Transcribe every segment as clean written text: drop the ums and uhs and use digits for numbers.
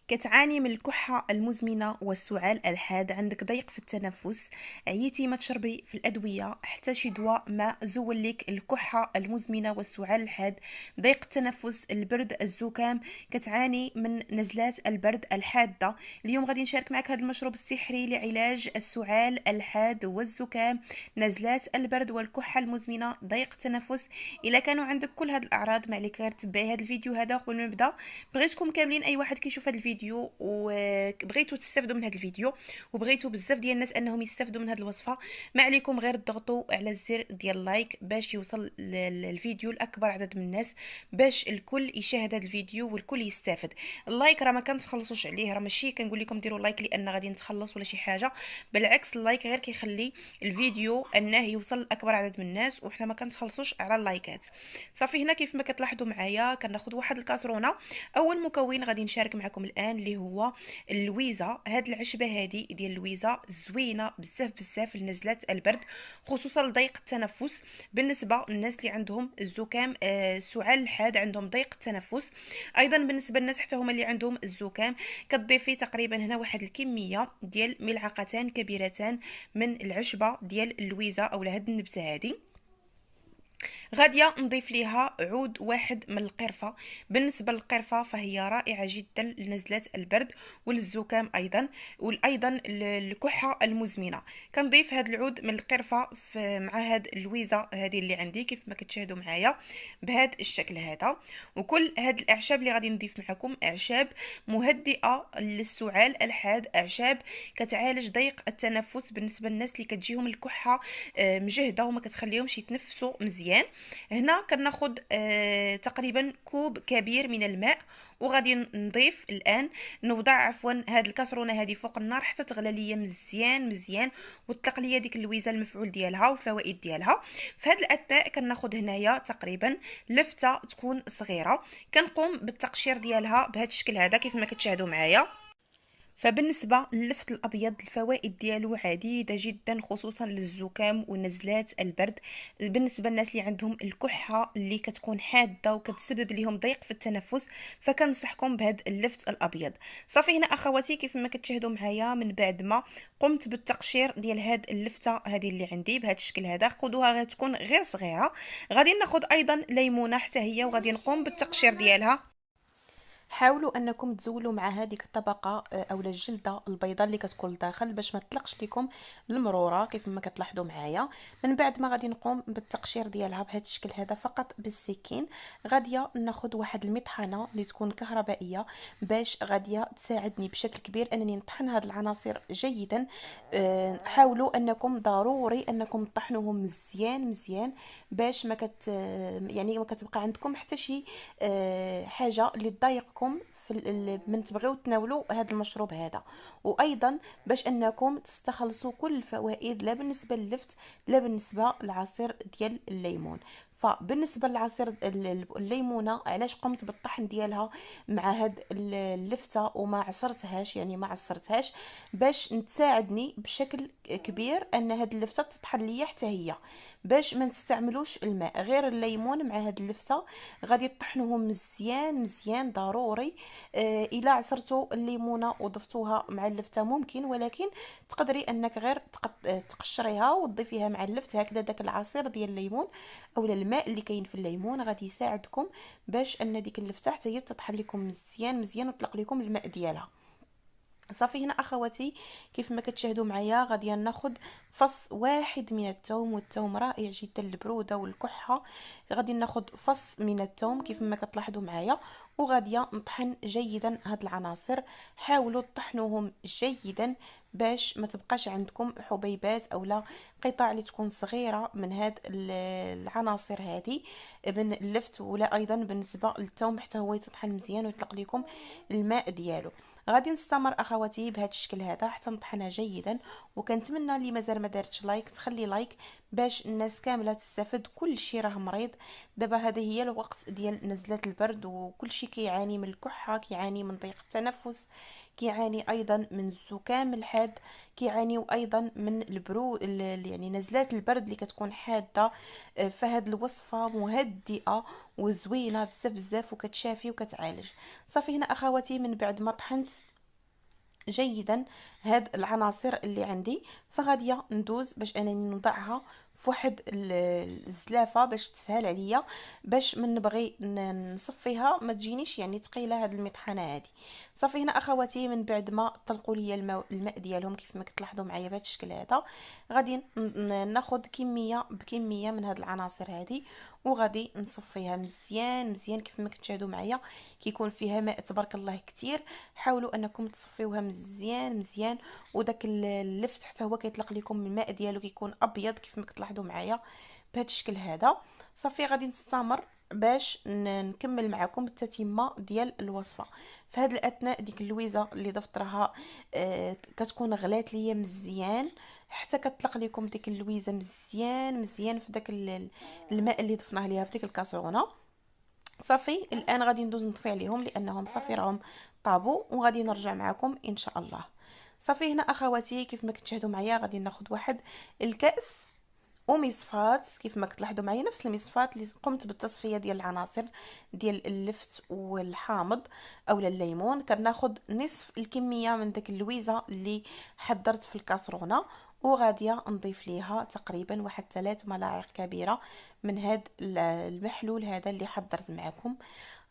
كتعاني من الكحة المزمنة والسعال الحاد، عندك ضيق في التنفس، عييتي ما تشربي في الأدوية حتى شي دواء ما زول لك الكحة المزمنة والسعال الحاد، ضيق التنفس، البرد، الزكام، كتعاني من نزلات البرد الحادة. اليوم غادي نشارك معك هذا المشروب السحري لعلاج السعال الحاد والزكام، نزلات البرد والكحة المزمنة، ضيق التنفس. إلا كانوا عندك كل هذه الأعراض ما عليك غير تبعي هذا الفيديو هذا قبل ما نبدا. بغيتكم كاملين اي واحد كيشوف هذا الفيديو وبغيتوا تستافدوا من هذا الفيديو وبغيتوا بزاف ديال الناس انهم يستافدوا من هذه الوصفه، ما عليكم غير تضغطوا على الزر ديال لايك باش يوصل الفيديو لاكبر عدد من الناس، باش الكل يشاهد هذا الفيديو والكل يستافد. اللايك راه ما كنتخلصوش عليه، راه ماشي كنقول لكم ديروا لايك لان غادي نتخلص ولا شي حاجه، بالعكس اللايك غير كيخلي الفيديو انه يوصل لاكبر عدد من الناس وحنا ما كنتخلصوش على اللايكات. صافي هنا كيف ما كتلاحظوا معايا كناخذ واحد الكاسرونه. اول مكون غادي نشارك معكم الان اللي هو اللويزه. هاد العشبه هادي ديال اللويزه زوينه بزاف بزاف لنزلات البرد، خصوصا لضيق التنفس. بالنسبه للناس اللي عندهم الزكام، السعال الحاد، عندهم ضيق التنفس. ايضا بالنسبه للناس حتى هما اللي عندهم الزكام، كتضيفي تقريبا هنا واحد الكميه ديال ملعقتان كبيرتان من العشبه ديال اللويزه او هاد النبته هادي. غادية نضيف ليها عود واحد من القرفة. بالنسبة للقرفة فهي رائعة جدا لنزلات البرد والزكام أيضا، وأيضا الكحة المزمنة. كنضيف هذا العود من القرفة مع هاد اللويزة هذه اللي عندي كيف ما كتشاهدوا معايا بهذا الشكل هذا. وكل هاد الأعشاب اللي غادي نضيف معكم أعشاب مهدئة للسعال الحاد، أعشاب كتعالج ضيق التنفس بالنسبة للناس اللي كتجيهم الكحة مجهدة وما كتخليهمش يتنفسوا مزيان. هنا كناخد تقريبا كوب كبير من الماء، وغادي نضيف الان نوضع عفوا هاد الكاسرونه هذه فوق النار حتى تغلى ليا مزيان مزيان وتطلق ليا ديك اللويزه المفعول ديالها والفوائد ديالها. في هاد الاثناء كناخد هنايا تقريبا لفته تكون صغيره، كنقوم بالتقشير ديالها بهذا الشكل هذا كيف ما كتشاهدوا معايا. فبالنسبة للفت الأبيض الفوائد ديالو عديدة جدا خصوصا للزكام ونزلات البرد. بالنسبة للناس اللي عندهم الكحة اللي كتكون حادة وكتسبب لهم ضيق في التنفس، فكنصحكم بهذا اللفت الأبيض. صافي هنا أخواتي كيف ما كتشاهدوا معايا من بعد ما قمت بالتقشير ديال هاد اللفتة هذه اللي عندي بهذا الشكل هذا، خذوها غير تكون غير صغيرة. غادي ناخذ أيضا ليمونة حتى هي وغادي نقوم بالتقشير ديالها. حاولوا انكم تزولوا مع هذيك الطبقه اولا الجلده البيضاء اللي كتكون لداخل باش ما تطلقش لكم المروره كيف ما كتلاحظوا معايا. من بعد ما غادي نقوم بالتقشير ديالها بهذا الشكل هذا فقط بالسكين. غاديه ناخذ واحد المطحنه اللي تكون كهربائيه باش غاديه تساعدني بشكل كبير انني نطحن هذه العناصر جيدا. حاولوا انكم ضروري انكم تطحنوهم مزيان مزيان باش ما كت يعني ما كتبقى عندكم حتى شي حاجه اللي تضايقكم من تبغيو تناولوا هذا المشروب هذا. وايضا باش انكم تستخلصوا كل الفوائد لا بالنسبه للفت لا بالنسبه للعصير ديال الليمون. فبالنسبه للعصير الليمونه علاش قمت بالطحن ديالها مع هاد اللفته وما عصرتهاش يعني ما عصرتهاش باش تساعدني بشكل كبير ان هاد اللفته تطحن ليا حتى هي، باش ما نستعملوش الماء غير الليمون مع هاد اللفته. غادي تطحنوهم مزيان مزيان ضروري. الا عصرتوا الليمونه وضفتوها مع اللفته ممكن، ولكن تقدري انك غير تقشريها وتضيفيها مع اللفت هكذا. داك العصير ديال الليمون اولا الماء اللي كاين في الليمون غادي يساعدكم باش ان ديك اللفته حتى هي تطحن لكم مزيان مزيان وتطلق لكم الماء ديالها. صافي هنا اخواتي كيف ما كتشاهدوا معايا غادي ناخذ فص واحد من الثوم، والثوم رائع جدا للبروده والكحه. غادي ناخذ فص من الثوم كيف ما كتلاحظوا معايا، وغادي نطحن جيدا هاد العناصر. حاولوا تطحنوهم جيدا باش ما تبقاش عندكم حبيبات اولا قطع اللي تكون صغيره من هاد العناصر هذه من اللفت، ولا ايضا بالنسبه للثوم حتى هو يتطحن مزيان ويطلق لكم الماء ديالو. غادي نستمر اخواتي بهذا الشكل هذا حتى نطحنها جيدا. وكنتمنى اللي مازال ما دارتش لايك تخلي لايك باش الناس كامله تستافد. كل شيء راه مريض دابا، هذا هي الوقت ديال نزلات البرد وكل شيء كيعاني من الكحه كيعاني من ضيق التنفس كيعاني ايضا من الزكام الحاد، كيعانيو ايضا من يعني نزلات البرد اللي كتكون حاده. فهاد الوصفه مهدئه وزوينه بزاف بزاف وكتشافي وكتعالج. صافي هنا اخواتي من بعد ما طحنت جيدا هاد العناصر اللي عندي، فغاديه ندوز باش انني نضعها في واحد الزلافه باش تسهل عليا، باش من نبغي نصفيها ما تجينيش يعني ثقيله هاد المطحنه هادي. صافي هنا اخواتي من بعد ما طلقوا لي الماء ديالهم كيف ما كتلاحظوا معايا بهذا الشكل هذا، غادي ناخذ كميه بكميه من هاد العناصر هادي، وغادي نصفيها مزيان مزيان كيف ما كتشاهدوا معايا. كيكون فيها ماء تبارك الله كتير، حاولوا انكم تصفيوها مزيان مزيان، وداك اللفت حتى هو كيطلق لكم الماء ديالو كيكون ابيض كيف ما كتلاحظوا معايا بهذا الشكل هذا. صافي غادي نستمر باش نكمل معكم التتمه ديال الوصفه. في هذا الاثناء ديك اللويزه اللي ضفت راها كتكون غلات ليا مزيان حتى كتطلق لكم ديك اللويزه مزيان مزيان في داك الماء اللي ضفناه ليها في ديك الكاسرونه. صافي الان غادي ندوز نطفي عليهم لانهم صافي راهم طابوا، وغادي نرجع معكم ان شاء الله. صافي هنا اخواتي كيف ما كتشاهدوا معايا غادي ناخذ واحد الكاس ومصفات كيف ما كتلاحظوا معايا، نفس المصفات اللي قمت بالتصفيه ديال العناصر ديال اللفت والحامض اولا الليمون. كناخذ نصف الكميه من داك اللويزه اللي حضرت في الكاسرونه، وغاديه نضيف ليها تقريبا واحد 3 ملاعق كبيره من هاد المحلول هذا اللي حضرت معكم.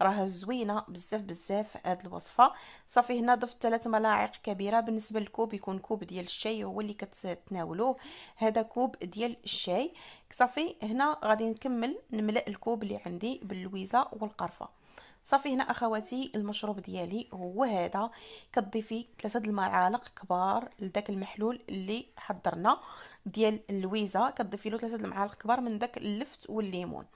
راه زوينه بزاف بزاف هاد الوصفه. صافي هنا ضفت 3 ملاعق كبيره، بالنسبه للكوب يكون كوب ديال الشاي هو اللي كتناولوه، هذا كوب ديال الشاي. صافي هنا غادي نكمل نملأ الكوب اللي عندي باللويزه والقرفه. صافي هنا اخواتي المشروب ديالي هو هذا، كتضيفي 3 المعالق كبار لداك المحلول اللي حضرنا ديال اللويزه، كتضيفي له 3 المعالق كبار من داك اللفت والليمون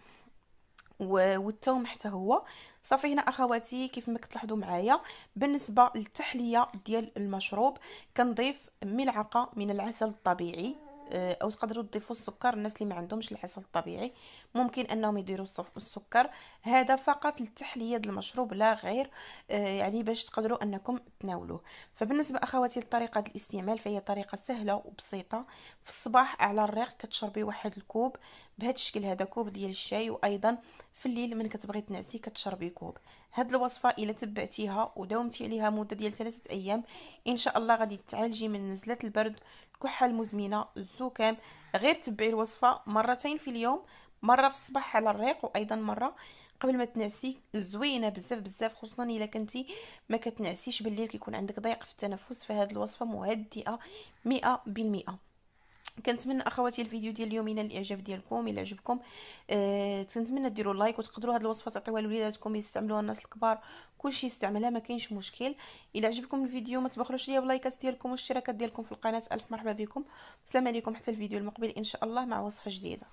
والثوم حتى هو. صافي هنا اخواتي كيف ما كتلاحظوا معايا بالنسبه للتحليه ديال المشروب كنضيف ملعقه من العسل الطبيعي، او تقدروا تضيفوا السكر. الناس اللي ما عندهمش العسل الطبيعي ممكن انهم يديروا السكر، هذا فقط للتحليه ديال المشروب لا غير، يعني باش تقدروا انكم تناولوه. فبالنسبه اخواتي لطريقه الاستعمال فهي طريقه سهله وبسيطه. في الصباح على الريق كتشربي واحد الكوب بهذا الشكل هذا، كوب ديال الشاي، وايضا في الليل من كتبغي تنعسي كتشربي كوب. هاد الوصفه الا تبعتيها وداومتي عليها مده ديال 3 ايام ان شاء الله غادي تعالجي من نزلات البرد، الكحه المزمنه، الزكام. غير تبعي الوصفه مرتين في اليوم، مره في الصباح على الريق وايضا مره قبل ما تنعسي. زوينه بزاف بزاف، خصوصا الا كنتي ما كتنعسيش بالليل كيكون عندك ضيق في التنفس، فهاد الوصفه مهدئه 100%. كنتمنى اخواتي الفيديو ديال اليوم ينال الاعجاب ديالكم. الا عجبكم كنتمنى ديروا لايك، وتقدروا هاد الوصفه تعطيوها لوليداتكم يستعملوها، الناس الكبار كلشي يستعملها ما كاينش مشكل. الا عجبكم الفيديو ما تبخلوش ليا بلايكات ديالكم والاشتراكات ديالكم في القناه. الف مرحبا بكم، السلام عليكم، حتى الفيديو المقبل ان شاء الله مع وصفه جديده.